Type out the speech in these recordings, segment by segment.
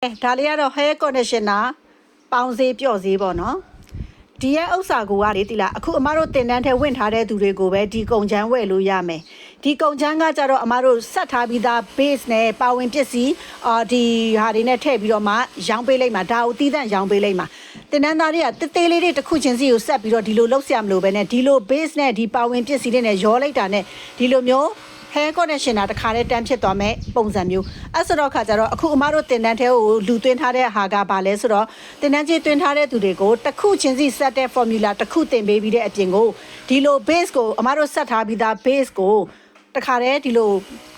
ဒါလေးကတော့ hair conditioner ပေါင်းစည်းပျော့စည်းပေါ့နော်ဒီရဲ့ဥစ္စာကိုကလေတိလားအခုအမတို့တင်တန်းထဲဝင်ထားတဲ့သူတွေကိုပဲဒီကုံချမ်းဝယ်လို့ရမယ်ဒီကုံချမ်းကကြတော့အမတို့ဆက်ထားပြီးသား base နဲ့ပါဝင်ပစ္စည်းဒီဟာတွေနဲ့ထည့်ပြီးတော့မှရောင်းပေးလိုက်မှာဒါကိုတီးတန့်ရောင်းပေးလိုက်မှာတင်တန်းသားတွေကတေးသေးလေးတွေတစ်ခုချင်းစီကိုဆက်ပြီးတော့ဒီလိုလှုပ်ရှားမလို့ပဲနဲ့ဒီလို base နဲ့ဒီပါဝင်ပစ္စည်းတွေနဲ့ရောလိုက်တာနဲ့ဒီလိုမျိုး hair conditioner တခါတည်းတန်းဖြစ်သွားမယ်ပုံစံမျိုးအဲ့ဆိုတော့ခါကျတော့အခုအမတို့တင်တန်းထဲကိုလူသွင်းထားတဲ့ဟာကဘာလဲဆိုတော့တင်တန်းကြီးသွင်းထားတဲ့သူတွေကိုတစ်ခုချင်းစီဆက်တဲ့ formula တစ်ခုတင်ပေးပြီးတဲ့အပြင်ကိုဒီလို base ကိုအမတို့ဆက်ထားပြီးသား base ကိုတခါတည်းဒီလို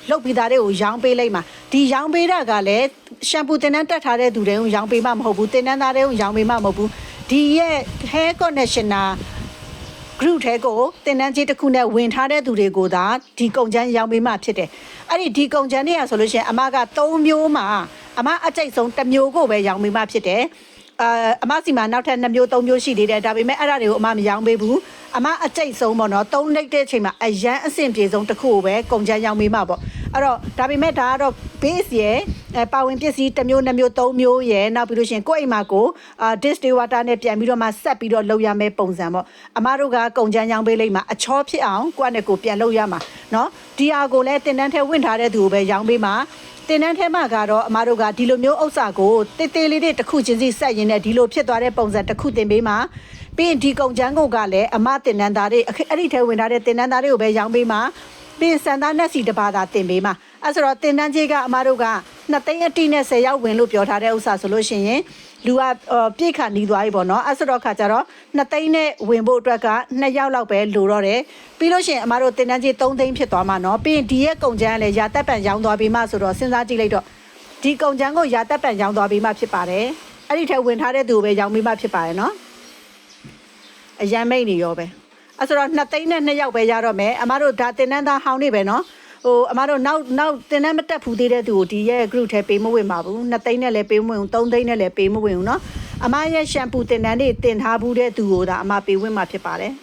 လုတ်ပြီးသားတွေကိုရောင်းပေးလိုက်မှာဒီရောင်းပေးတာကလည်းရှမ်ပူတင်တန်းတက်ထားတဲ့သူတွေကိုရောင်းပေးမှမဟုတ်ဘူးတင်တန်းသားတွေကိုရောင်းပေးမှမဟုတ်ဘူးဒီရဲ့ hair conditioner group ထဲကိုတင်တန်းကြီးတစ်ခုနဲ့ဝင်ထားတဲ့သူတွေကိုသာဒီကုံချမ်းရောင်းပေးမှဖြစ်တယ်အဲ့ဒီကုံချမ်းတွေကဆိုလို့ရှိရင်အမက3မျိုးမှာအမအကျိတ်ဆုံး1မျိုးကိုပဲရောင်းပေးမှဖြစ်တယ်အမစီမှာနောက်ထပ်2မျိုး3မျိုးရှိသေးတယ်ဒါပေမဲ့အဲ့ဒါတွေကိုအမမရောင်းပေးဘူးအမအကျိတ်ဆုံးပေါ့နော်3လိုက်တဲ့အချိန်မှာအရန်အဆင်ပြေဆုံးတစ်ခုကိုပဲကုံချမ်းရောင်းပေးမှပေါ့အဲ့တော့ဒါပေမဲ့ဒါကတော့ base ရဲ့ပါဝင်ပစ္စည်း1မျိုး2မျိုး3မျိုးရဲ့နောက်ပြီးလို့ရှိရင်ကိုယ့်အိမ်မှာကိုdistill water နဲ့ပြန်ပြီးတော့မှဆက်ပြီးတော့လုပ်ရမယ့်ပုံစံပေါ့အမတို့ကကုံချမ်းရောင်းပေးလိုက်မှာအချောဖြစ်အောင်ကိုယ့်နဲ့ကိုပြန်လုပ်ရမှာเนาะဒီဟာကိုလည်းတင်တန်းထဲဝင်ထားတဲ့သူကိုပဲရောင်းပေးမှာတင်တန်းထဲမှာကတော့အမတို့ကဒီလိုမျိုးဥစ္စာကိုတေးသေးလေးတွေတစ်ခုချင်းစီဆက်ရင်းနဲ့ဒီလိုဖြစ်သွားတဲ့ပုံစံတစ်ခုတင်ပေးမှာပြီးရင်ဒီကုံချမ်းကိုကလည်းအမတင်တန်းသားတွေအဲ့ဒီထဲဝင်ထားတဲ့တင်တန်းသားတွေကိုပဲရောင်းပေးမှာပြီးစံသားနဲ့စီတစ်ပါးသာတင်ပေးမှာအဲ့ဆိုတော့တင်တန်းကြီးကအမတို့က2သိန်းအတိနဲ့10ရောက်ဝင်လို့ပြောထားတဲ့ဥစ္စာဆိုလို့ရှိရင်လူကပြည့်ခါနီးသွားပြီပေါ့နော်အဲ့ဆိုတော့ခါကျတော့2သိန်းနဲ့ဝင်ဖို့အတွက်က2ရောက်လောက်ပဲလိုတော့တယ်ပြီးလို့ရှိရင်အမတို့တင်တန်းကြီး3သိန်းဖြစ်သွားမှာနော်ပြီးရင်ဒီရဲ့ကုံချမ်းကလည်းရာတက်ပံရောင်းသွားပြီးမှဆိုတော့စဉ်းစားကြည့်လိုက်တော့ဒီကုံချမ်းကိုရာတက်ပံရောင်းသွားပြီးမှဖြစ်ပါတယ်အဲ့ဒီထဲဝင်ထားတဲ့သူကိုပဲရောင်းပြီးမှဖြစ်ပါတယ်နော်အရန်မိတ်နေရောပဲအဲ့ဆိုတော့2သိန်းနဲ့2ရောက်ပဲရတော့မယ်အမတို့ဒါတင်တန်းသားဟောင်းနေပဲနော်အမတို့နောက်တင်တန်းမတက်ဘူးသေးတဲ့သူကိုဒီရဲ့ group ထဲပေးမဝင်ပါဘူး2သိန်းနဲ့လည်းပေးမဝင်ဘူး3သိန်းနဲ့လည်းပေးမဝင်ဘူးเนาะအမရဲ့ရှမ်ပူတင်တန်းတွေတင်ထားဘူးတဲ့သူကိုဒါအမပေးဝင်မှာဖြစ်ပါတယ်